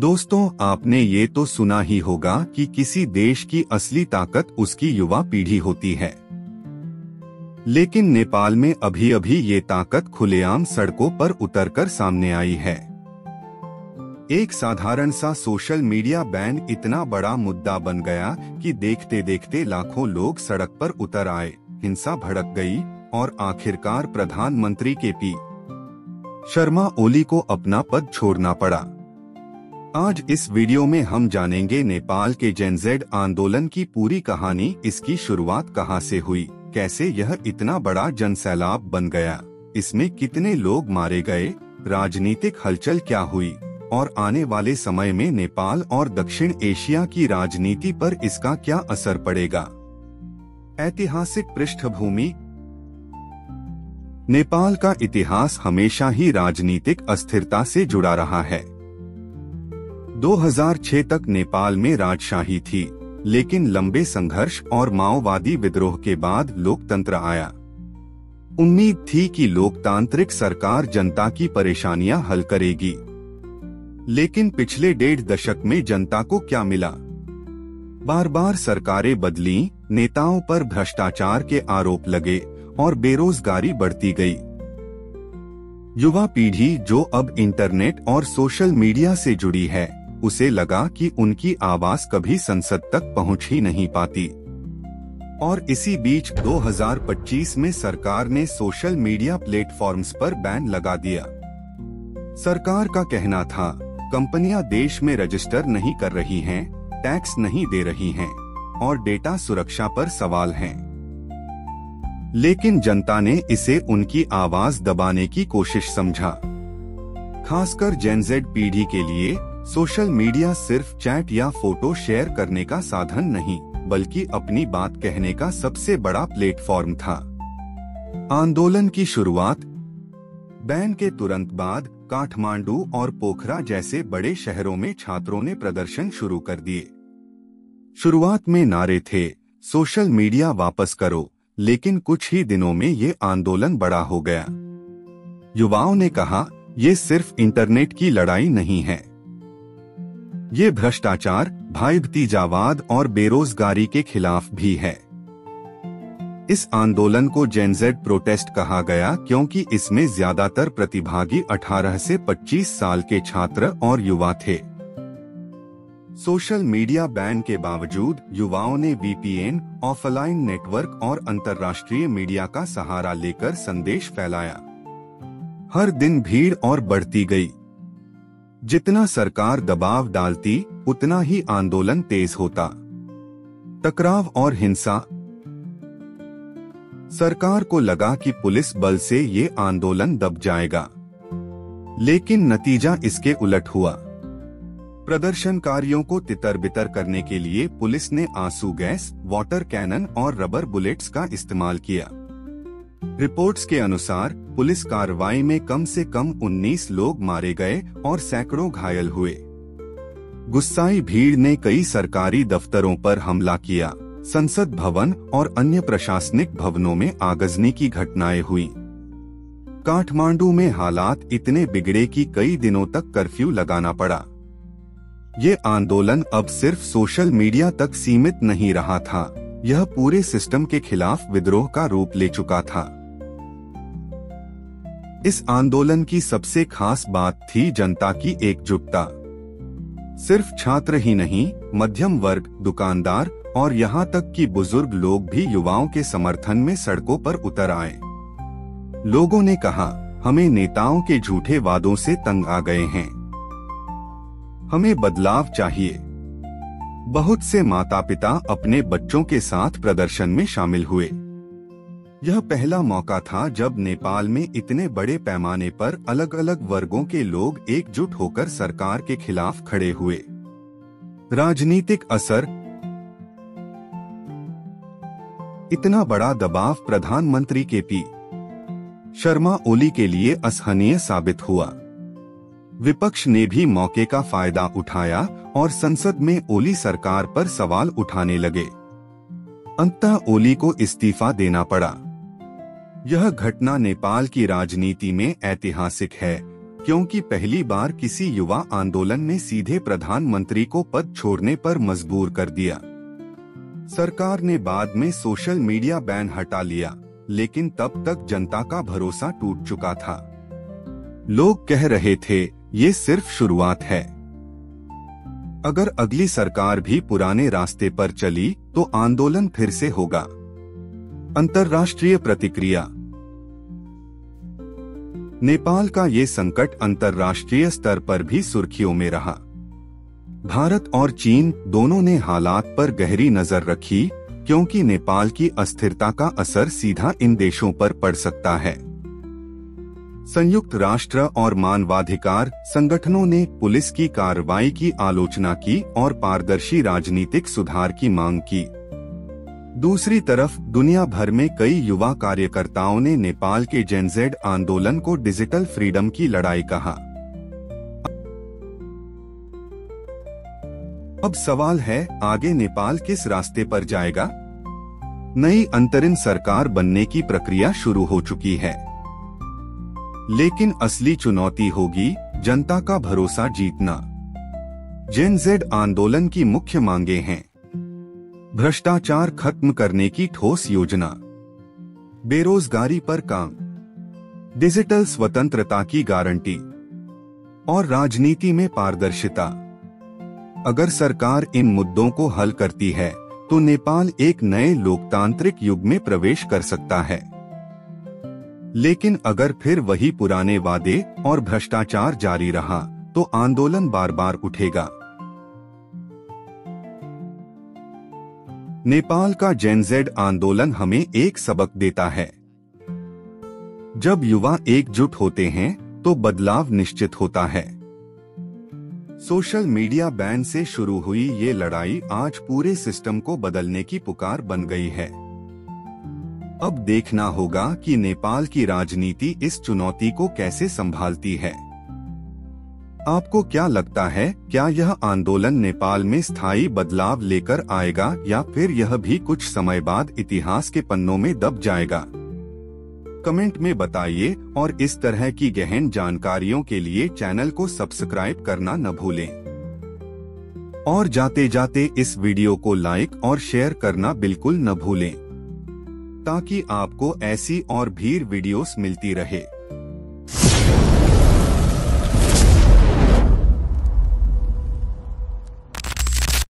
दोस्तों, आपने ये तो सुना ही होगा कि किसी देश की असली ताकत उसकी युवा पीढ़ी होती है। लेकिन नेपाल में अभी अभी ये ताकत खुलेआम सड़कों पर उतरकर सामने आई है। एक साधारण सा सोशल मीडिया बैन इतना बड़ा मुद्दा बन गया कि देखते देखते लाखों लोग सड़क पर उतर आए, हिंसा भड़क गई और आखिरकार प्रधानमंत्री के.पी. शर्मा ओली को अपना पद छोड़ना पड़ा। आज इस वीडियो में हम जानेंगे नेपाल के जेनजेड आंदोलन की पूरी कहानी, इसकी शुरुआत कहां से हुई, कैसे यह इतना बड़ा जनसैलाब बन गया, इसमें कितने लोग मारे गए, राजनीतिक हलचल क्या हुई और आने वाले समय में नेपाल और दक्षिण एशिया की राजनीति पर इसका क्या असर पड़ेगा। ऐतिहासिक पृष्ठभूमि। नेपाल का इतिहास हमेशा ही राजनीतिक अस्थिरता से जुड़ा रहा है। 2006 तक नेपाल में राजशाही थी, लेकिन लंबे संघर्ष और माओवादी विद्रोह के बाद लोकतंत्र आया। उम्मीद थी कि लोकतांत्रिक सरकार जनता की परेशानियां हल करेगी, लेकिन पिछले 1.5 दशक में जनता को क्या मिला? बार बार सरकारें बदलीं, नेताओं पर भ्रष्टाचार के आरोप लगे और बेरोजगारी बढ़ती गई। युवा पीढ़ी जो अब इंटरनेट और सोशल मीडिया से जुड़ी है, उसे लगा कि उनकी आवाज कभी संसद तक पहुंच ही नहीं पाती। और इसी बीच 2025 में सरकार ने सोशल मीडिया प्लेटफॉर्म्स पर बैन लगा दिया। सरकार का कहना था, कंपनियां देश में रजिस्टर नहीं कर रही हैं, टैक्स नहीं दे रही हैं और डेटा सुरक्षा पर सवाल हैं। लेकिन जनता ने इसे उनकी आवाज दबाने की कोशिश समझा। खासकर जेनजेड पीढ़ी के लिए सोशल मीडिया सिर्फ चैट या फोटो शेयर करने का साधन नहीं, बल्कि अपनी बात कहने का सबसे बड़ा प्लेटफॉर्म था। आंदोलन की शुरुआत। बैन के तुरंत बाद काठमांडू और पोखरा जैसे बड़े शहरों में छात्रों ने प्रदर्शन शुरू कर दिए। शुरुआत में नारे थे, सोशल मीडिया वापस करो, लेकिन कुछ ही दिनों में ये आंदोलन बड़ा हो गया। युवाओं ने कहा, ये सिर्फ इंटरनेट की लड़ाई नहीं है, ये भ्रष्टाचार, भाई भतीजावाद और बेरोजगारी के खिलाफ भी है। इस आंदोलन को जेनजेड प्रोटेस्ट कहा गया क्योंकि इसमें ज्यादातर प्रतिभागी 18 से 25 साल के छात्र और युवा थे। सोशल मीडिया बैन के बावजूद युवाओं ने वीपीएन, ऑफलाइन नेटवर्क और अंतर्राष्ट्रीय मीडिया का सहारा लेकर संदेश फैलाया। हर दिन भीड़ और बढ़ती गई। जितना सरकार दबाव डालती, उतना ही आंदोलन तेज होता। टकराव और हिंसा। सरकार को लगा कि पुलिस बल से ये आंदोलन दब जाएगा, लेकिन नतीजा इसके उलट हुआ। प्रदर्शनकारियों को तितर-बितर करने के लिए पुलिस ने आंसू गैस, वाटर कैनन और रबर बुलेट्स का इस्तेमाल किया। रिपोर्ट्स के अनुसार पुलिस कार्रवाई में कम से कम 19 लोग मारे गए और सैकड़ों घायल हुए। गुस्साई भीड़ ने कई सरकारी दफ्तरों पर हमला किया, संसद भवन और अन्य प्रशासनिक भवनों में आगजनी की घटनाएं हुई। काठमांडू में हालात इतने बिगड़े कि कई दिनों तक कर्फ्यू लगाना पड़ा। ये आंदोलन अब सिर्फ सोशल मीडिया तक सीमित नहीं रहा था, यह पूरे सिस्टम के खिलाफ विद्रोह का रूप ले चुका था। इस आंदोलन की सबसे खास बात थी जनता की एकजुटता। सिर्फ छात्र ही नहीं, मध्यम वर्ग, दुकानदार और यहाँ तक कि बुजुर्ग लोग भी युवाओं के समर्थन में सड़कों पर उतर आए। लोगों ने कहा, हमें नेताओं के झूठे वादों से तंग आ गए हैं, हमें बदलाव चाहिए। बहुत से माता पिता अपने बच्चों के साथ प्रदर्शन में शामिल हुए। यह पहला मौका था जब नेपाल में इतने बड़े पैमाने पर अलग अलग वर्गों के लोग एकजुट होकर सरकार के खिलाफ खड़े हुए। राजनीतिक असर। इतना बड़ा दबाव प्रधानमंत्री के.पी. शर्मा ओली के लिए असहनीय साबित हुआ। विपक्ष ने भी मौके का फायदा उठाया और संसद में ओली सरकार पर सवाल उठाने लगे। अंततः ओली को इस्तीफा देना पड़ा। यह घटना नेपाल की राजनीति में ऐतिहासिक है, क्योंकि पहली बार किसी युवा आंदोलन ने सीधे प्रधानमंत्री को पद छोड़ने पर मजबूर कर दिया। सरकार ने बाद में सोशल मीडिया बैन हटा लिया, लेकिन तब तक जनता का भरोसा टूट चुका था। लोग कह रहे थे, ये सिर्फ शुरुआत है। अगर अगली सरकार भी पुराने रास्ते पर चली तो आंदोलन फिर से होगा। अंतर्राष्ट्रीय प्रतिक्रिया। नेपाल का ये संकट अंतर्राष्ट्रीय स्तर पर भी सुर्खियों में रहा। भारत और चीन दोनों ने हालात पर गहरी नजर रखी, क्योंकि नेपाल की अस्थिरता का असर सीधा इन देशों पर पड़ सकता है। संयुक्त राष्ट्र और मानवाधिकार संगठनों ने पुलिस की कार्रवाई की आलोचना की और पारदर्शी राजनीतिक सुधार की मांग की। दूसरी तरफ दुनिया भर में कई युवा कार्यकर्ताओं ने नेपाल के जेनजेड आंदोलन को डिजिटल फ्रीडम की लड़ाई कहा। अब सवाल है, आगे नेपाल किस रास्ते पर जाएगा? नई अंतरिम सरकार बनने की प्रक्रिया शुरू हो चुकी है, लेकिन असली चुनौती होगी जनता का भरोसा जीतना। जेनजेड आंदोलन की मुख्य मांगे हैं: भ्रष्टाचार खत्म करने की ठोस योजना, बेरोजगारी पर काम, डिजिटल स्वतंत्रता की गारंटी और राजनीति में पारदर्शिता। अगर सरकार इन मुद्दों को हल करती है तो नेपाल एक नए लोकतांत्रिक युग में प्रवेश कर सकता है। लेकिन अगर फिर वही पुराने वादे और भ्रष्टाचार जारी रहा तो आंदोलन बार बार उठेगा। नेपाल का जेनजेड आंदोलन हमें एक सबक देता है। जब युवा एकजुट होते हैं तो बदलाव निश्चित होता है। सोशल मीडिया बैन से शुरू हुई ये लड़ाई आज पूरे सिस्टम को बदलने की पुकार बन गई है। अब देखना होगा कि नेपाल की राजनीति इस चुनौती को कैसे संभालती है। आपको क्या लगता है, क्या यह आंदोलन नेपाल में स्थायी बदलाव लेकर आएगा या फिर यह भी कुछ समय बाद इतिहास के पन्नों में दब जाएगा? कमेंट में बताइए और इस तरह की गहन जानकारियों के लिए चैनल को सब्सक्राइब करना न भूलें। और जाते जाते इस वीडियो को लाइक और शेयर करना बिल्कुल न भूलें, ताकि आपको ऐसी और भी वीडियोस मिलती रहे।